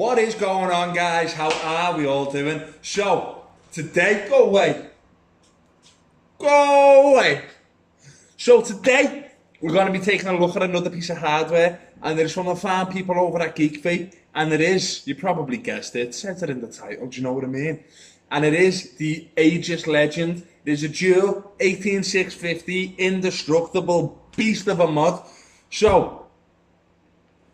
What is going on, guys? How are we all doing? So, today, go away. Go away. So today, we're going to be taking a look at another piece of hardware, and there's one of the fine people over at Geek Vape, and it is, you probably guessed it says it in the title, do you know what I mean? And it is the Aegis Legend. It is a dual 18650 indestructible beast of a mod. So,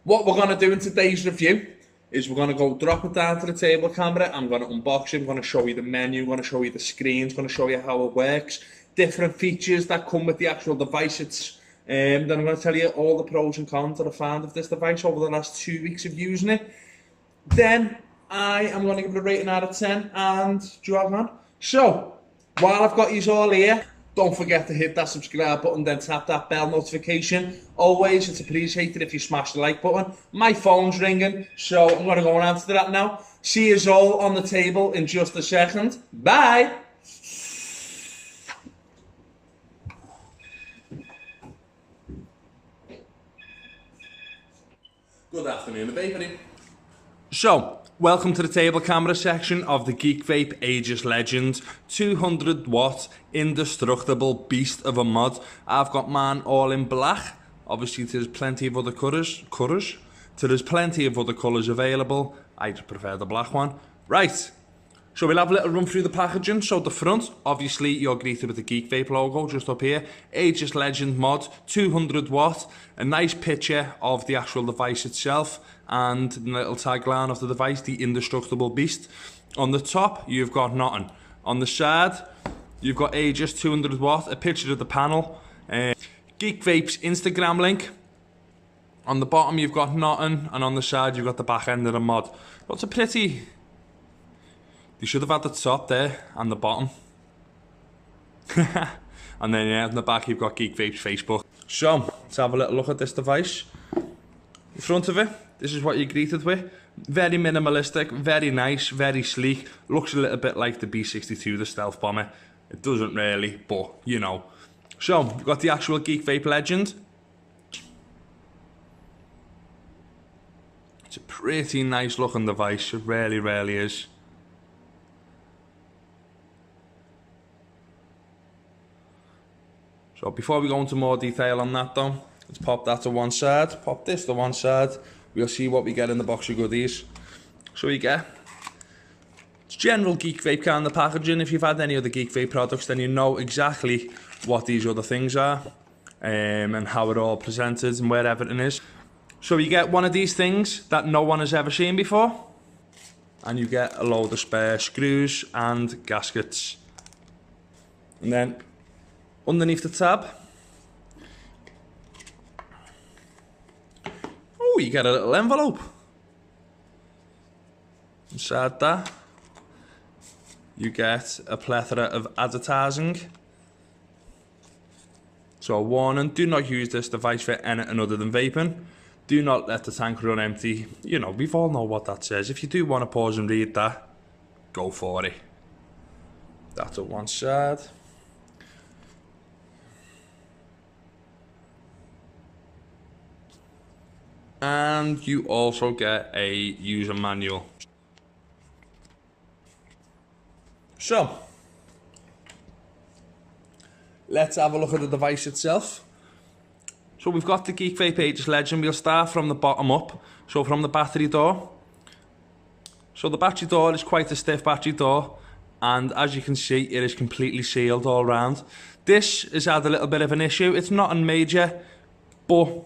what we're going to do in today's review is we're going to go drop it down to the table camera. I'm going to unbox it. I'm going to show you the menu. I'm going to show you the screens. I'm going to show you how it works. Different features that come with the actual device. Then I'm going to tell you all the pros and cons that I found of this device over the last 2 weeks of using it. Then I am going to give it a rating out of 10 and jog on. So, while I've got you all here, don't forget to hit that subscribe button, then tap that bell notification. Always, it's appreciated if you smash the like button. My phone's ringing, so I'm going to go and answer that now. See you all on the table in just a second. Bye! Good afternoon, VAPERY. So, welcome to the table camera section of the Geek Vape Aegis Legend 200 watt indestructible beast of a mod. I've got mine all in black. Obviously there's plenty of other colours. There's plenty of other colours available. I just prefer the black one. Right, so we'll have a little run through the packaging. So the front, obviously you're greeted with the Geek Vape logo just up here. Aegis Legend mod, 200 watt. A nice picture of the actual device itself and the little tagline of the device, the indestructible beast. On the top, you've got nothing. On the side, you've got Aegis 200 watt, a picture of the panel. Geek Vape's Instagram link. On the bottom, you've got nothing, and on the side, you've got the back end of the mod. That's a pretty... You should have had the top there and the bottom. And then yeah, in the back you've got Geek Vape's Facebook. So, let's have a little look at this device. In front of it, this is what you're greeted with. Very minimalistic, very nice, very sleek. Looks a little bit like the B62, the stealth bomber. It doesn't really, but you know. So, we've got the actual Geek Vape Legend. It's a pretty nice looking device, it really, really is. So before we go into more detail on that though, let's pop that to one side, pop this to one side, we'll see what we get in the box of goodies. So we get, it's general Geek Vape kind of packaging. If you've had any other Geek Vape products, then you know exactly what these other things are, and how it all presented and where everything is. So you get one of these things that no one has ever seen before, and you get a load of spare screws and gaskets. And then underneath the tab, oh, you get a little envelope. Inside that, you get a plethora of advertising. So a warning, do not use this device for anything other than vaping. Do not let the tank run empty. You know, we've all know what that says. If you do want to pause and read that, go for it. That's at one side. And you also get a user manual. So, let's have a look at the device itself. So we've got the Geek Vape Aegis Legend. We'll start from the bottom up, so from the battery door. So the battery door is quite a stiff battery door, and as you can see, it is completely sealed all round. This has had a little bit of an issue. It's not major, but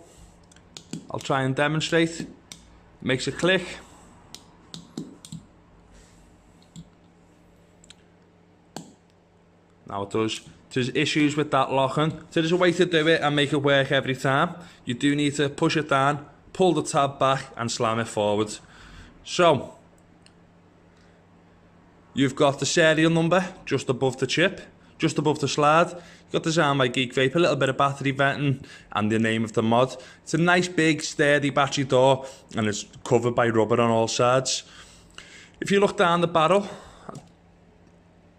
I'll try and demonstrate. Makes a click. Now it does. There's issues with that locking. So there's a way to do it and make it work every time. You do need to push it down, pull the tab back and slam it forward. So, you've got the serial number just above the chip, just above the slide. You've got Design by Geek Vape, a little bit of battery venting and the name of the mod. It's a nice big sturdy battery door and it's covered by rubber on all sides. If you look down the barrel,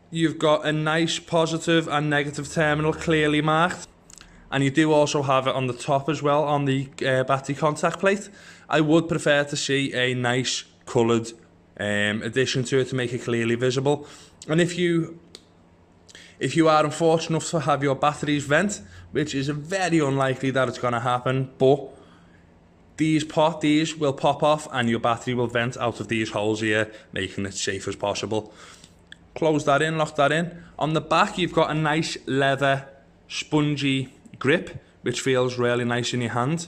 you've got a nice positive and negative terminal clearly marked. And you do also have it on the top as well, on the battery contact plate. I would prefer to see a nice coloured addition to it to make it clearly visible. And if you are unfortunate enough to have your batteries vent, which is very unlikely that it's going to happen, but these will pop off and your battery will vent out of these holes here, making it safe as possible. Close that in, lock that in. On the back you've got a nice leather spongy grip, which feels really nice in your hand,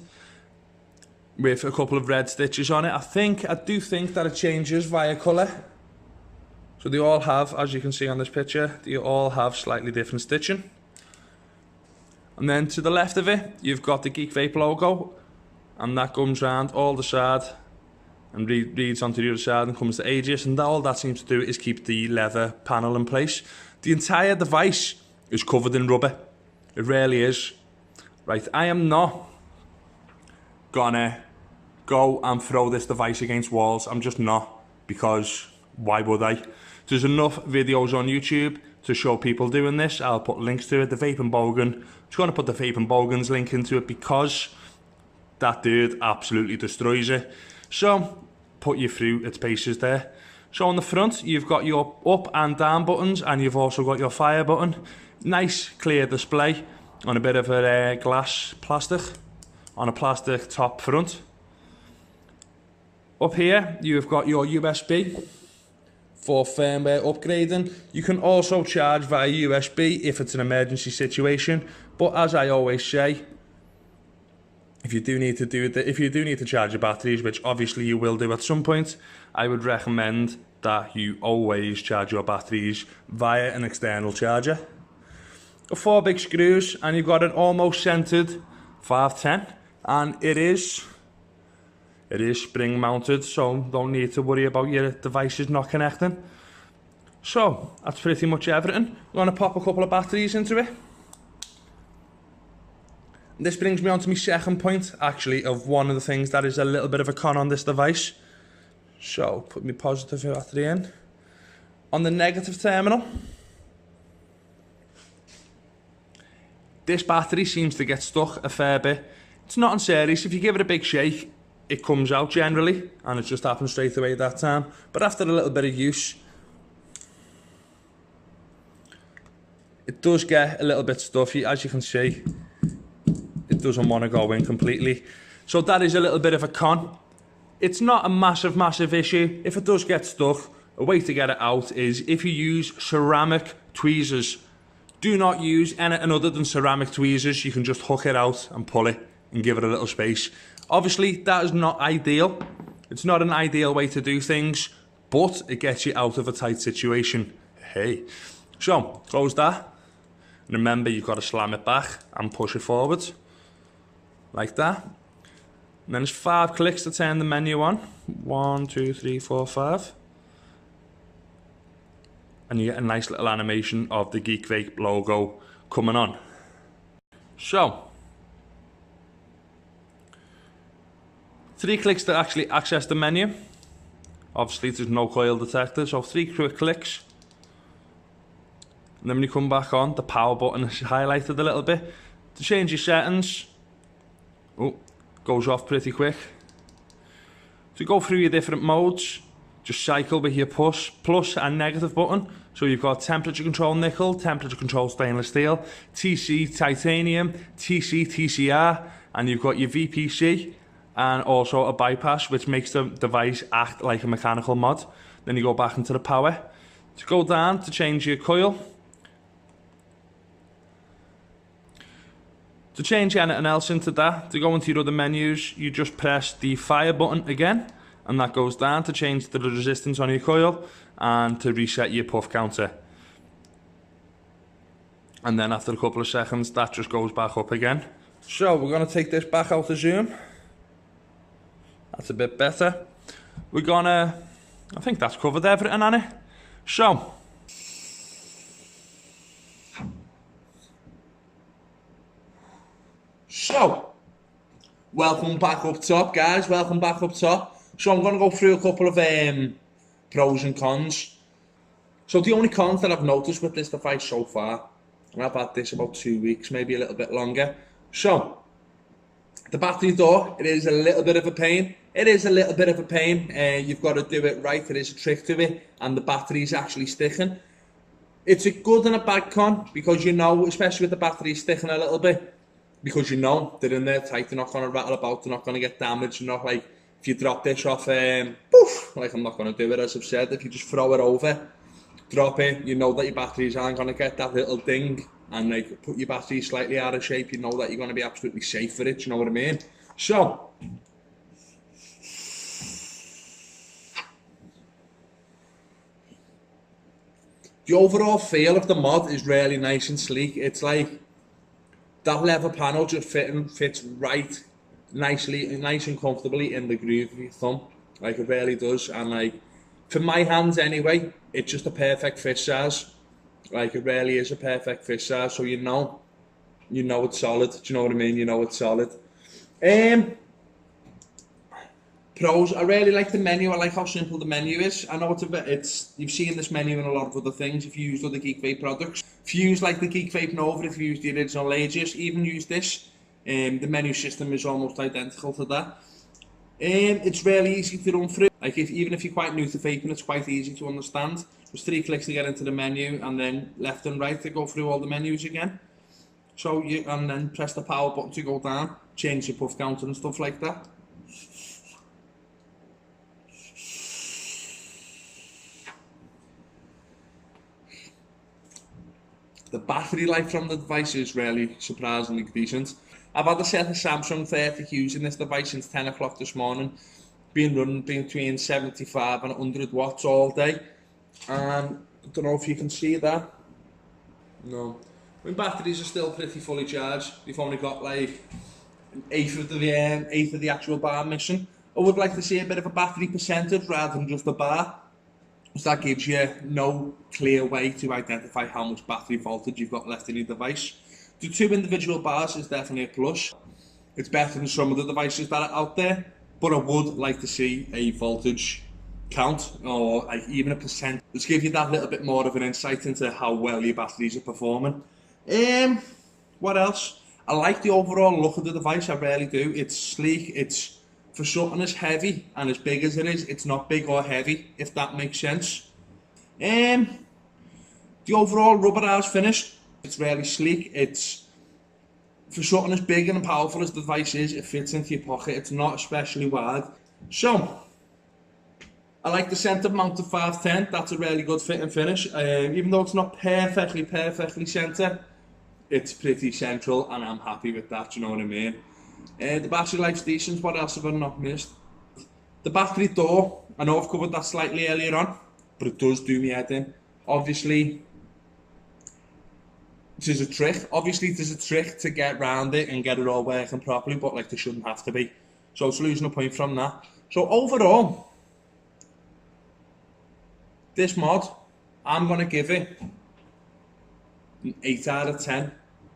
with a couple of red stitches on it. I do think that it changes via colour. So they all have, as you can see on this picture, they all have slightly different stitching. And then to the left of it, you've got the Geek Vape logo, and that comes round all the side and reads onto the other side and comes to Aegis, and all that seems to do is keep the leather panel in place. The entire device is covered in rubber. It really is. Right, I am not gonna go and throw this device against walls. I'm just not, because why would I? There's enough videos on YouTube to show people doing this. I'll put links to it. The Vape and Bogan, I'm just going to put the Vape and Bogan's link into it because that dude absolutely destroys it. So, put you through its paces there. So on the front, you've got your up and down buttons, and you've also got your fire button. Nice clear display on a bit of a glass plastic, on a plastic top front. Up here, you've got your USB for firmware upgrading. You can also charge via USB if it's an emergency situation, but as I always say, if you do need to charge your batteries, which obviously you will do at some point, I would recommend that you always charge your batteries via an external charger. 4 big screws, and you've got an almost centered 510, and it is spring mounted, so don't need to worry about your devices not connecting. So that's pretty much everything. I'm going to pop a couple of batteries into it. And this brings me on to my second point, actually, of one of the things that is a little bit of a con on this device. So put my positive battery in. On the negative terminal, this battery seems to get stuck a fair bit. It's not on series. If you give it a big shake, it comes out generally, and it just happens straight away that time. But after a little bit of use, it does get a little bit stuffy. As you can see, it doesn't want to go in completely. So that is a little bit of a con. It's not a massive issue. If it does get stuck, a way to get it out is if you use ceramic tweezers. Do not use anything other than ceramic tweezers. You can just hook it out and pull it and give it a little space. Obviously, that is not ideal. It's not an ideal way to do things, but it gets you out of a tight situation. Hey. So, close that. And remember, you've got to slam it back and push it forward. Like that. And then there's 5 clicks to turn the menu on. 1, 2, 3, 4, 5. And you get a nice little animation of the Geek Vape logo coming on. So, 3 clicks to actually access the menu. Obviously there's no coil detector, so 3 quick clicks. And then when you come back on, the power button is highlighted a little bit. To change your settings, goes off pretty quick. To go through your different modes, just cycle with your plus and negative button. So you've got temperature control nickel, temperature control stainless steel, TC titanium, TC TCR, and you've got your VPC and also a bypass, which makes the device act like a mechanical mod. Then you go back into the power. To go down to change your coil. To change anything else into that, to go into your other menus, you just press the fire button again, and that goes down to change the resistance on your coil and to reset your puff counter. And then after a couple of seconds, that just goes back up again. So we're going to take this back out of zoom. That's a bit better. I think that's covered everything on it. So, welcome back up top, guys. Welcome back up top. So I'm going to go through a couple of pros and cons. So the only cons that I've noticed with this device so far, and I've had this about 2 weeks, maybe a little bit longer. So, the battery door, it is a little bit of a pain. It is a little bit of a pain. You've got to do it right. There is a trick to it, and the battery's actually sticking. It's a good and a bad con, because you know, especially with the battery sticking a little bit, because you know they're in there tight, they're not going to rattle about, they're not going to get damaged. You're not like, if you drop this off, poof, like I'm not going to do it as I've said, if you just throw it over, drop it, you know that your batteries aren't going to get that little ding, and like put your battery slightly out of shape, you know that you're going to be absolutely safe for it, you know what I mean? So, the overall feel of the mod is really nice and sleek. It's like that leather panel just fits right nicely, nice and comfortably in the groove of your thumb. Like it really does. And like, for my hands anyway, it's just a perfect fist size. Like it really is a perfect fist size. So you know it's solid. Do you know what I mean? You know it's solid. Pros, I really like the menu. I like how simple the menu is. I know you've seen this menu in a lot of other things if you use other Geek Vape products. If you use like the Geek Vape Nova, if you use the original Aegis, even use this, the menu system is almost identical to that. It's really easy to run through. Like even if you're quite new to vaping, it's quite easy to understand. Just 3 clicks to get into the menu, and then left and right to go through all the menus again. So and then press the power button to go down, change your puff counter and stuff like that. The battery life from the device is really surprisingly decent. I've had a set of Samsung 30 using this device since 10 o'clock this morning. Been running between 75 and 100 watts all day. And I don't know if you can see that. No. My batteries are still pretty fully charged. We've only got like an eighth of the actual bar missing. I would like to see a bit of a battery percentage rather than just a bar. So that gives you no clear way to identify how much battery voltage you've got left in your device. The 2 individual bars is definitely a plus. It's better than some of the devices that are out there, but I would like to see a voltage count, or like even a percent. Let's give you that little bit more of an insight into how well your batteries are performing. What else? I like the overall look of the device, I really do. It's sleek, it's for something as heavy and as big as it is, it's not big or heavy, if that makes sense. The overall rubberized finish, it's really sleek. It's for something as big and powerful as the device is, it fits into your pocket. It's not especially wide. So, I like the centre mounted 510. That's a really good fit and finish. Even though it's not perfectly centre, it's pretty central, and I'm happy with that. You know what I mean? The battery life's decent. What else have I not missed? The battery door, I know I've covered that slightly earlier on, but it does do me head in. Obviously, there's a trick to get around it and get it all working properly, but like there shouldn't have to be. So it's losing a point from that. So overall, this mod, I'm going to give it an 8 out of 10.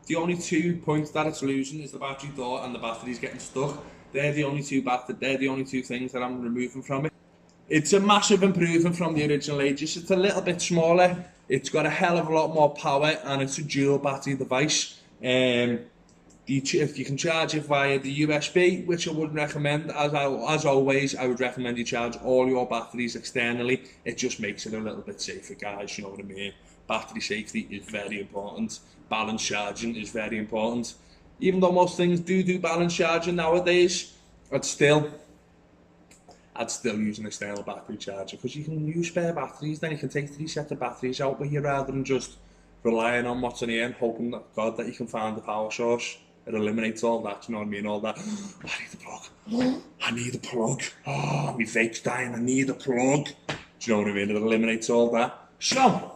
The only 2 points that it's losing is the battery door and the battery's getting stuck. They're the only two things that I'm removing from it. It's a massive improvement from the original Aegis. It's a little bit smaller. It's got a hell of a lot more power, and it's a dual battery device. If you can charge it via the USB, which I would recommend, as always, I would recommend you charge all your batteries externally. It just makes it a little bit safer, guys, you know what I mean? Battery safety is very important. Balance charging is very important. Even though most things do balance charging nowadays, I'd still use an external battery charger, because you can use spare batteries, then you can take 3 sets of batteries out with you rather than just relying on what's in here and hoping that God that you can find the power source. It eliminates all that, you know what I mean? All that, oh, I need a plug. I need a plug. Oh, my vape's dying, I need a plug. Do you know what I mean? It eliminates all that. So,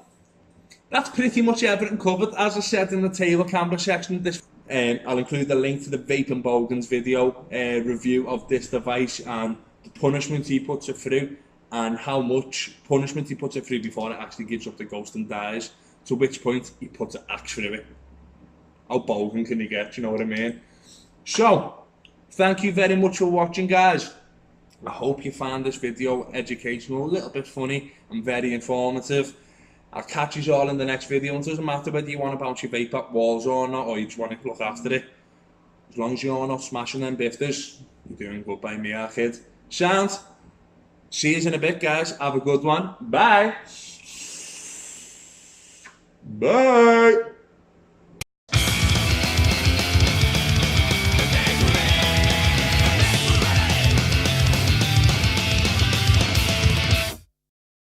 that's pretty much everything covered. As I said in the table camera section of this, I'll include the link to the Vape and Bogans video review of this device and the punishment he puts it through, and how much punishment he puts it through before it actually gives up the ghost and dies, to which point he puts an axe through it. How bogan can you get, you know what I mean? So, thank you very much for watching, guys. I hope you found this video educational, a little bit funny and very informative. I'll catch you all in the next video, and it doesn't matter whether you want to bounce your vape at walls or not, or you just want to look after it. As long as you're not smashing them bifters, you're doing good by me, kid. Sounds. See you in a bit, guys. Have a good one. Bye. Bye.